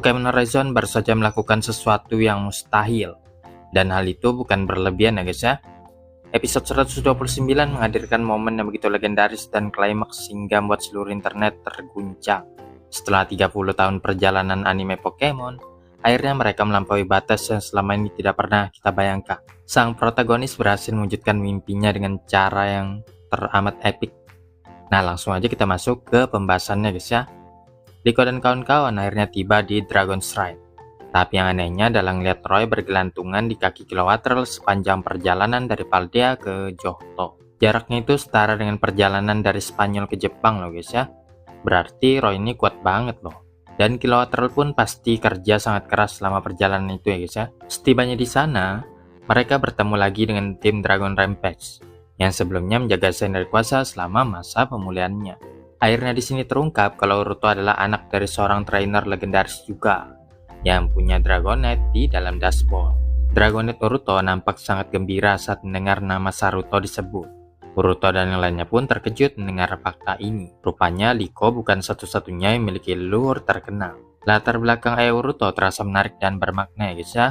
Pokemon Horizon baru saja melakukan sesuatu yang mustahil. Dan hal itu bukan berlebihan ya guys ya. Episode 129 menghadirkan momen yang begitu legendaris dan klimaks hingga membuat seluruh internet terguncang. Setelah 30 tahun perjalanan anime Pokemon, akhirnya mereka melampaui batas yang selama ini tidak pernah kita bayangkan. Sang protagonis berhasil mewujudkan mimpinya dengan cara yang teramat epik. Nah, langsung aja kita masuk ke pembahasannya guys ya. Liko dan kawan-kawan akhirnya tiba di Dragon Shrine. Tapi yang anehnya adalah ngeliat Roy bergelantungan di kaki Kilowattrel sepanjang perjalanan dari Paldea ke Johto. Jaraknya itu setara dengan perjalanan dari Spanyol ke Jepang loh guys ya. Berarti Roy ini kuat banget loh. Dan Kilowattrel pun pasti kerja sangat keras selama perjalanan itu ya guys ya. Setibanya di sana, mereka bertemu lagi dengan tim Dragon Rampage yang sebelumnya menjaga Rayquaza selama masa pemulihannya. Akhirnya di sini terungkap kalau Uruto adalah anak dari seorang trainer legendaris juga yang punya Dragonite di dalam dashboard. Dragonite Uruto nampak sangat gembira saat mendengar nama Saruto disebut. Uruto dan yang lainnya pun terkejut mendengar fakta ini. Rupanya Liko bukan satu-satunya yang memiliki leluhur terkenal. Latar belakang ayah Uruto terasa menarik dan bermakna ya guys ya.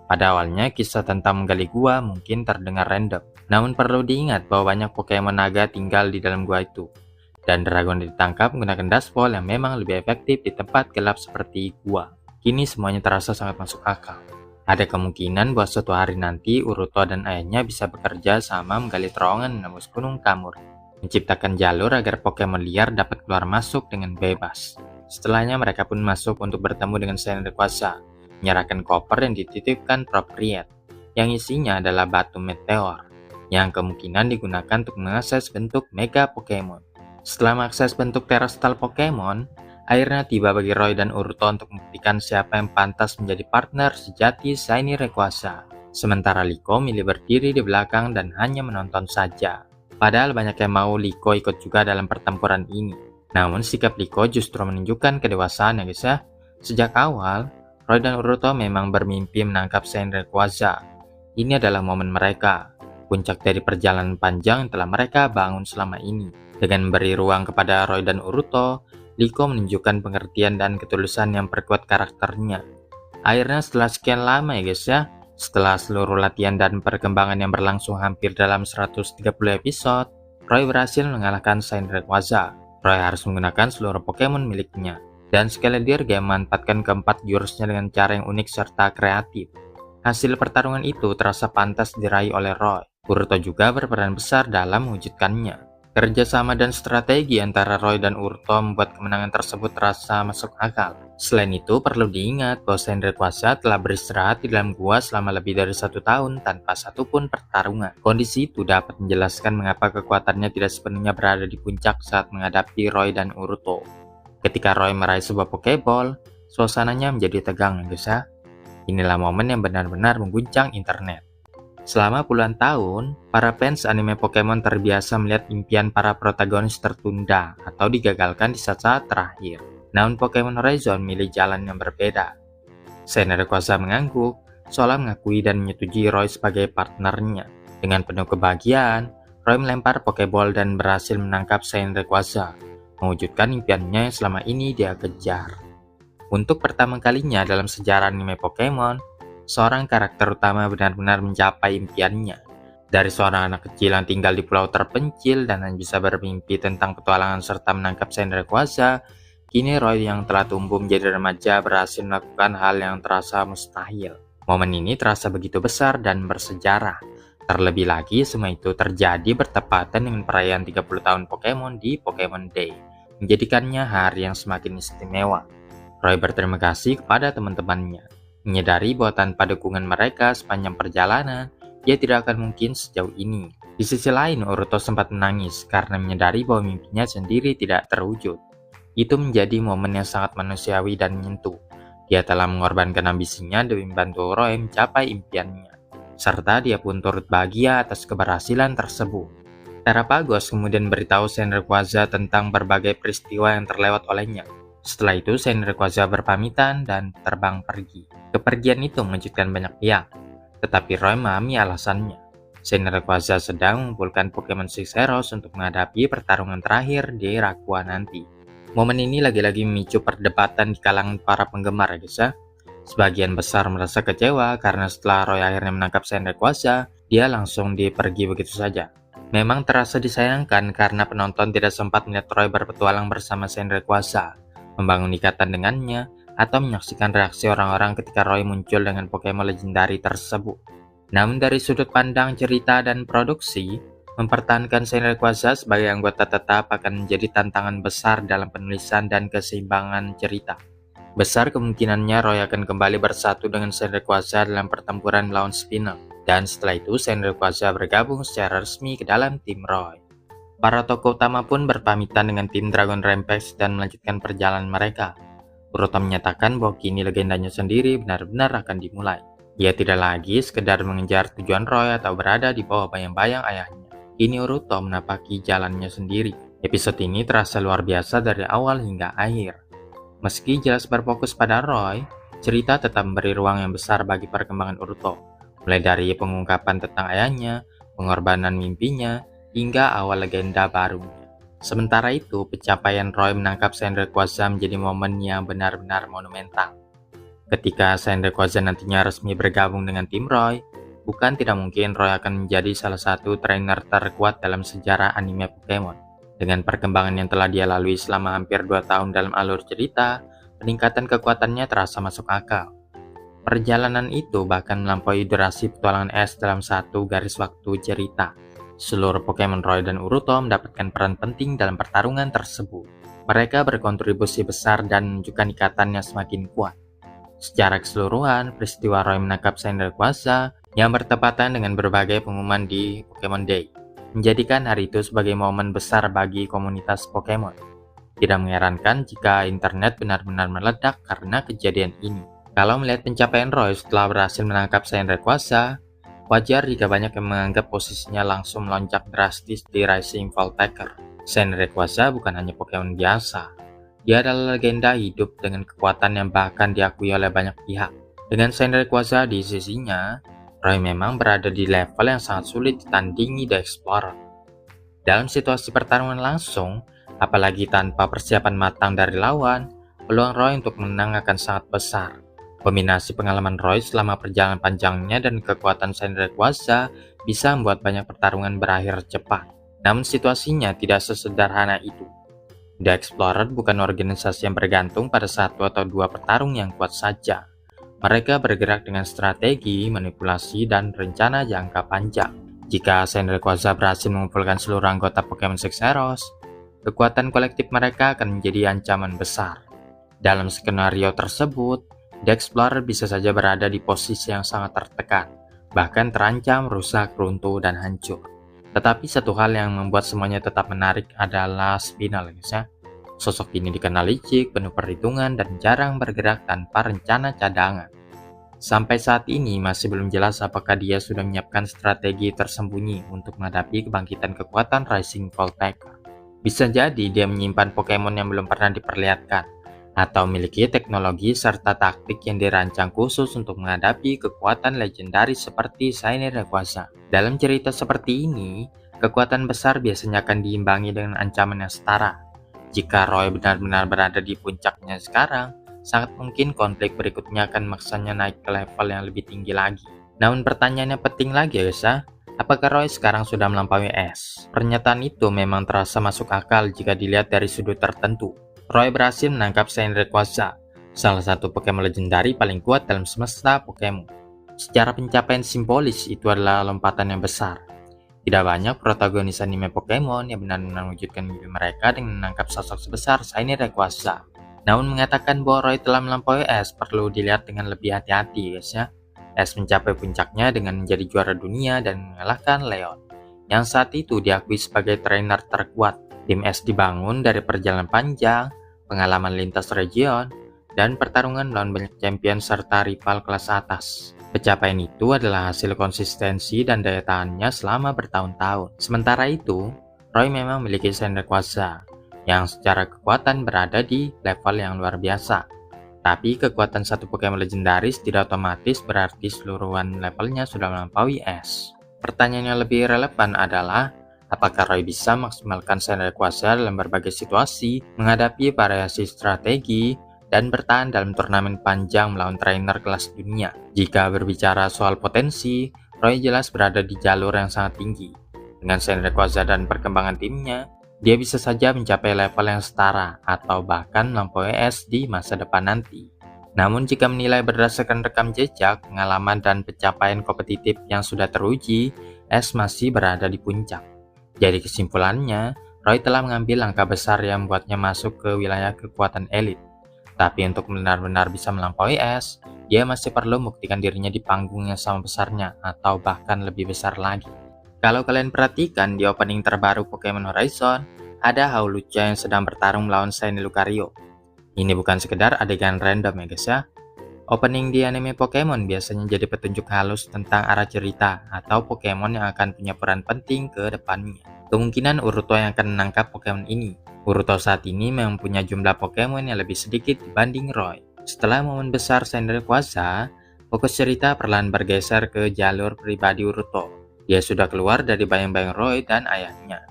Pada awalnya kisah tentang menggali gua mungkin terdengar random. Namun perlu diingat bahwa banyak Pokemon naga tinggal di dalam gua itu. Dan Dragon ditangkap menggunakan dashball yang memang lebih efektif di tempat gelap seperti gua. Kini semuanya terasa sangat masuk akal. Ada kemungkinan bahwa suatu hari nanti Uruto dan ayahnya bisa bekerja sama menggali terowongan menembus Gunung Kamur, menciptakan jalur agar Pokemon liar dapat keluar masuk dengan bebas. Setelahnya mereka pun masuk untuk bertemu dengan Rayquaza, menyerahkan koper yang dititipkan Propria, yang isinya adalah batu meteor, yang kemungkinan digunakan untuk mengakses bentuk Mega Pokemon. Setelah mengakses bentuk Terastal Pokemon, akhirnya tiba bagi Roy dan Uruto untuk membuktikan siapa yang pantas menjadi partner sejati Shiny Rayquaza. Sementara Liko milih berdiri di belakang dan hanya menonton saja. Padahal banyak yang mau Liko ikut juga dalam pertempuran ini. Namun sikap Liko justru menunjukkan kedewasaan ya guys ya. Sejak awal, Roy dan Uruto memang bermimpi menangkap Shiny Rayquaza. Ini adalah momen mereka, puncak dari perjalanan panjang yang telah mereka bangun selama ini. Dengan memberi ruang kepada Roy dan Uruto, Liko menunjukkan pengertian dan ketulusan yang perkuat karakternya. Akhirnya setelah sekian lama ya guys ya, setelah seluruh latihan dan perkembangan yang berlangsung hampir dalam 130 episode, Roy berhasil mengalahkan Shiny Rayquaza. Roy harus menggunakan seluruh Pokemon miliknya. Dan sekali lagi dia memanfaatkan keempat jurusnya dengan cara yang unik serta kreatif. Hasil pertarungan itu terasa pantas diraih oleh Roy. Uruto juga berperan besar dalam mewujudkannya. Kerjasama dan strategi antara Roy dan Uruto membuat kemenangan tersebut terasa masuk akal. Selain itu, perlu diingat bahwa Shiny Rayquaza telah beristirahat di dalam gua selama lebih dari 1 tahun tanpa satupun pertarungan. Kondisi itu dapat menjelaskan mengapa kekuatannya tidak sepenuhnya berada di puncak saat menghadapi Roy dan Uruto. Ketika Roy meraih sebuah Pokeball, suasananya menjadi tegang guys ya. Inilah momen yang benar-benar mengguncang internet. Selama puluhan tahun, para fans anime Pokemon terbiasa melihat impian para protagonis tertunda atau digagalkan di saat-saat terakhir. Namun Pokemon Horizon milih jalan yang berbeda. Shiny Rayquaza mengangguk, seolah mengakui dan menyetujui Roy sebagai partnernya. Dengan penuh kebahagiaan, Roy melempar Pokeball dan berhasil menangkap Shiny Rayquaza, mewujudkan impiannya yang selama ini dia kejar. Untuk pertama kalinya dalam sejarah anime Pokemon, seorang karakter utama benar-benar mencapai impiannya. Dari seorang anak kecil yang tinggal di pulau terpencil dan hanya bisa bermimpi tentang petualangan serta menangkap Shiny Rayquaza, kini Roy yang telah tumbuh menjadi remaja berhasil melakukan hal yang terasa mustahil. Momen ini terasa begitu besar dan bersejarah. Terlebih lagi, semua itu terjadi bertepatan dengan perayaan 30 tahun Pokemon di Pokemon Day, menjadikannya hari yang semakin istimewa. Roy berterima kasih kepada teman-temannya, menyadari bahwa tanpa dukungan mereka sepanjang perjalanan, dia tidak akan mungkin sejauh ini. Di sisi lain, Uruto sempat menangis karena menyadari bahwa mimpinya sendiri tidak terwujud. Itu menjadi momen yang sangat manusiawi dan menyentuh. Dia telah mengorbankan ambisinya demi membantu Roy mencapai impiannya. Serta dia pun turut bahagia atas keberhasilan tersebut. Terapagos kemudian beritahu Shiny Rayquaza tentang berbagai peristiwa yang terlewat olehnya. Setelah itu, Shiny Rayquaza berpamitan dan terbang pergi. Kepergian itu mengejutkan banyak pihak, tetapi Roy memahami alasannya. Shiny Rayquaza sedang mengumpulkan Pokemon Six Heroes untuk menghadapi pertarungan terakhir di Rakua nanti. Momen ini lagi-lagi memicu perdebatan di kalangan para penggemar ya guys ya. Sebagian besar merasa kecewa karena setelah Roy akhirnya menangkap Saint Rayquaza, dia langsung dipergi begitu saja. Memang terasa disayangkan karena penonton tidak sempat melihat Roy berpetualang bersama Saint Rayquaza, membangun ikatan dengannya, atau menyaksikan reaksi orang-orang ketika Roy muncul dengan Pokemon legendari tersebut. Namun dari sudut pandang cerita dan produksi, mempertahankan Saint Rayquaza sebagai anggota tetap akan menjadi tantangan besar dalam penulisan dan keseimbangan cerita. Besar kemungkinannya Roy akan kembali bersatu dengan Saint Rayquaza dalam pertempuran melawan Spinel, dan setelah itu Saint Rayquaza bergabung secara resmi ke dalam tim Roy. Para tokoh utama pun berpamitan dengan tim Dragon Rampage dan melanjutkan perjalanan mereka. Urota menyatakan bahwa kini legendanya sendiri benar-benar akan dimulai. Ia tidak lagi sekedar mengejar tujuan Roy atau berada di bawah bayang-bayang ayahnya. Kini Uruto menapaki jalannya sendiri. Episode ini terasa luar biasa dari awal hingga akhir. Meski jelas berfokus pada Roy, cerita tetap memberi ruang yang besar bagi perkembangan Uruto. Mulai dari pengungkapan tentang ayahnya, pengorbanan mimpinya, hingga awal legenda barunya. Sementara itu, pencapaian Roy menangkap Saint Rayquaza menjadi momen yang benar-benar monumental. Ketika Saint Rayquaza nantinya resmi bergabung dengan tim Roy, bukan tidak mungkin Roy akan menjadi salah satu trainer terkuat dalam sejarah anime Pokemon. Dengan perkembangan yang telah dia lalui selama hampir 2 tahun dalam alur cerita, peningkatan kekuatannya terasa masuk akal. Perjalanan itu bahkan melampaui durasi petualangan S dalam satu garis waktu cerita. Seluruh Pokemon Roy dan Uruto mendapatkan peran penting dalam pertarungan tersebut. Mereka berkontribusi besar dan menunjukkan ikatan yang semakin kuat. Secara keseluruhan, peristiwa Roy menangkap Saint Rayquaza yang bertepatan dengan berbagai pengumuman di Pokemon Day, menjadikan hari itu sebagai momen besar bagi komunitas Pokemon. Tidak mengherankan jika internet benar-benar meledak karena kejadian ini. Kalau melihat pencapaian Roy setelah berhasil menangkap Saint Rayquaza, wajar jika banyak yang menganggap posisinya langsung melonjak drastis di Rising Voltaker. Saint Rayquaza bukan hanya Pokemon biasa. Dia adalah legenda hidup dengan kekuatan yang bahkan diakui oleh banyak pihak. Dengan Saint Rayquaza di sisinya, Roy memang berada di level yang sangat sulit ditandingi The Explorer. Dalam situasi pertarungan langsung, apalagi tanpa persiapan matang dari lawan, peluang Roy untuk menang akan sangat besar. Kombinasi pengalaman Roy selama perjalanan panjangnya dan kekuatan Saint Rayquaza bisa membuat banyak pertarungan berakhir cepat. Namun situasinya tidak sesederhana itu. The Explorer bukan organisasi yang bergantung pada satu atau dua petarung yang kuat saja. Mereka bergerak dengan strategi, manipulasi, dan rencana jangka panjang. Jika Saint Rayquaza berhasil mengumpulkan seluruh anggota Pokemon Sexeros, kekuatan kolektif mereka akan menjadi ancaman besar. Dalam skenario tersebut, The Explorer bisa saja berada di posisi yang sangat tertekan, bahkan terancam rusak, runtuh, dan hancur. Tetapi satu hal yang membuat semuanya tetap menarik adalah Spinel, guys ya. Sosok ini dikenal licik, penuh perhitungan, dan jarang bergerak tanpa rencana cadangan. Sampai saat ini masih belum jelas apakah dia sudah menyiapkan strategi tersembunyi untuk menghadapi kebangkitan kekuatan Rising Voltaker. Bisa jadi dia menyimpan Pokemon yang belum pernah diperlihatkan, atau memiliki teknologi serta taktik yang dirancang khusus untuk menghadapi kekuatan legendaris seperti Saint Rayquaza. Dalam cerita seperti ini, kekuatan besar biasanya akan diimbangi dengan ancaman yang setara. Jika Roy benar-benar berada di puncaknya sekarang, sangat mungkin konflik berikutnya akan maksanya naik ke level yang lebih tinggi lagi. Namun pertanyaan yang penting lagi guys ya, apakah Roy sekarang sudah melampaui S? Pernyataan itu memang terasa masuk akal jika dilihat dari sudut tertentu. Roy berhasil menangkap Saint Rayquaza, salah satu Pokemon legendari paling kuat dalam semesta Pokemon. Secara pencapaian simbolis itu adalah lompatan yang besar. Tidak banyak protagonis anime Pokemon yang benar-benar mewujudkan mimpi mereka dengan menangkap sosok sebesar Saint Rayquaza. Namun mengatakan bahwa Roy telah melampaui S perlu dilihat dengan lebih hati-hati guys ya. S mencapai puncaknya dengan menjadi juara dunia dan mengalahkan Leon, yang saat itu diakui sebagai trainer terkuat. Tim S dibangun dari perjalanan panjang, pengalaman lintas region, dan pertarungan melawan banyak champion serta rival kelas atas. Pencapaian itu adalah hasil konsistensi dan daya tahannya selama bertahun-tahun. Sementara itu, Roy memang memiliki Saint Rayquaza, yang secara kekuatan berada di level yang luar biasa. Tapi kekuatan satu Pokemon legendaris tidak otomatis berarti seluruhan levelnya sudah melampaui S. Pertanyaan yang lebih relevan adalah, Apakah Roy bisa maksimalkan Sand Rayquaza dalam berbagai situasi, menghadapi variasi strategi, dan bertahan dalam turnamen panjang melawan trainer kelas dunia? Jika berbicara soal potensi, Roy jelas berada di jalur yang sangat tinggi. Dengan Sand Rayquaza dan perkembangan timnya, dia bisa saja mencapai level yang setara atau bahkan melampaui S di masa depan nanti. Namun jika menilai berdasarkan rekam jejak, pengalaman, dan pencapaian kompetitif yang sudah teruji, S masih berada di puncak. Jadi kesimpulannya, Roy telah mengambil langkah besar yang membuatnya masuk ke wilayah kekuatan elit. Tapi untuk benar-benar bisa melampaui S, dia masih perlu membuktikan dirinya di panggung yang sama besarnya atau bahkan lebih besar lagi. Kalau kalian perhatikan di opening terbaru Pokemon Horizon, ada Hawlucha yang sedang bertarung melawan Shiny Lucario. Ini bukan sekedar adegan random ya guys ya. Opening di anime Pokemon biasanya jadi petunjuk halus tentang arah cerita atau Pokemon yang akan punya peran penting ke depannya. Kemungkinan Uruto yang akan menangkap Pokemon ini. Uruto saat ini memang punya jumlah Pokemon yang lebih sedikit dibanding Roy. Setelah momen besar Sand Rayquaza, fokus cerita perlahan bergeser ke jalur pribadi Uruto. Dia sudah keluar dari bayang-bayang Roy dan ayahnya.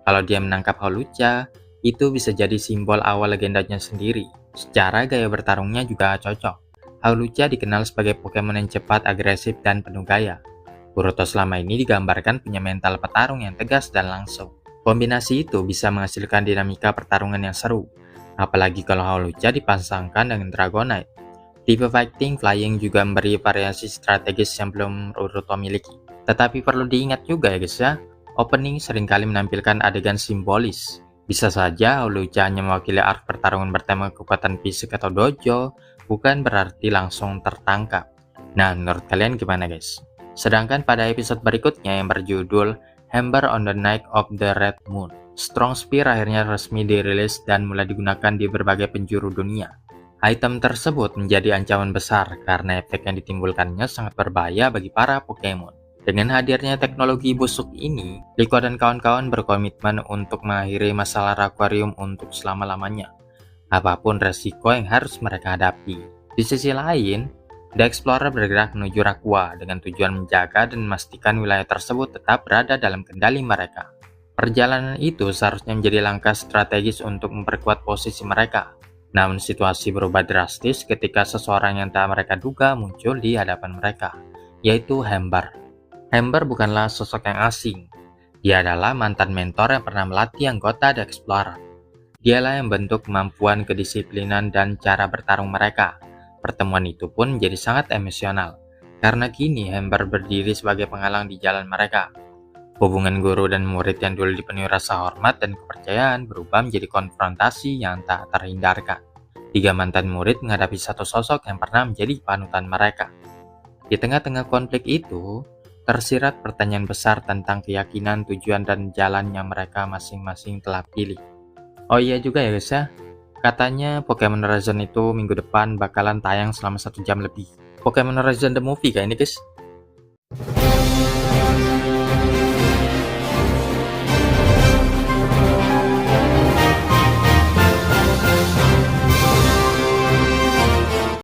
Kalau dia menangkap Hawlucha, itu bisa jadi simbol awal legendanya sendiri. Secara gaya bertarungnya juga cocok. Hawlucha dikenal sebagai Pokemon yang cepat, agresif, dan penuh gaya. Uruto selama ini digambarkan punya mental petarung yang tegas dan langsung. Kombinasi itu bisa menghasilkan dinamika pertarungan yang seru, apalagi kalau Hawlucha dipasangkan dengan Dragonite. Tipe Fighting Flying juga memberi variasi strategis yang belum Uruto miliki. Tetapi perlu diingat juga ya guys ya, opening seringkali menampilkan adegan simbolis. Bisa saja Hawlucha hanya mewakili arc pertarungan bertema kekuatan fisik atau dojo, bukan berarti langsung tertangkap. Nah, menurut kalian gimana guys? Sedangkan pada episode berikutnya yang berjudul Hammer on the Night of the Red Moon, Strong Spear akhirnya resmi dirilis dan mulai digunakan di berbagai penjuru dunia. Item tersebut menjadi ancaman besar karena efek yang ditimbulkannya sangat berbahaya bagi para Pokemon. Dengan hadirnya teknologi busuk ini, Liko dan kawan-kawan berkomitmen untuk mengakhiri masalah akuarium untuk selama-lamanya. Apapun resiko yang harus mereka hadapi. Di sisi lain, The Explorer bergerak menuju Rakua dengan tujuan menjaga dan memastikan wilayah tersebut tetap berada dalam kendali mereka. Perjalanan itu seharusnya menjadi langkah strategis untuk memperkuat posisi mereka. Namun situasi berubah drastis ketika seseorang yang tak mereka duga muncul di hadapan mereka, yaitu Hammer. Hammer bukanlah sosok yang asing. Dia adalah mantan mentor yang pernah melatih anggota The Explorer. Dialah yang membentuk kemampuan, kedisiplinan, dan cara bertarung mereka. Pertemuan itu pun menjadi sangat emosional, karena kini Hammer berdiri sebagai penghalang di jalan mereka. Hubungan guru dan murid yang dulu dipenuhi rasa hormat dan kepercayaan berubah menjadi konfrontasi yang tak terhindarkan. Tiga mantan murid menghadapi satu sosok yang pernah menjadi panutan mereka. Di tengah-tengah konflik itu, tersirat pertanyaan besar tentang keyakinan, tujuan, dan jalan yang mereka masing-masing telah pilih. Oh iya juga ya guys ya, katanya Pokemon Horizon itu minggu depan bakalan tayang selama 1 jam lebih. Pokemon Horizon The Movie kayak ini guys.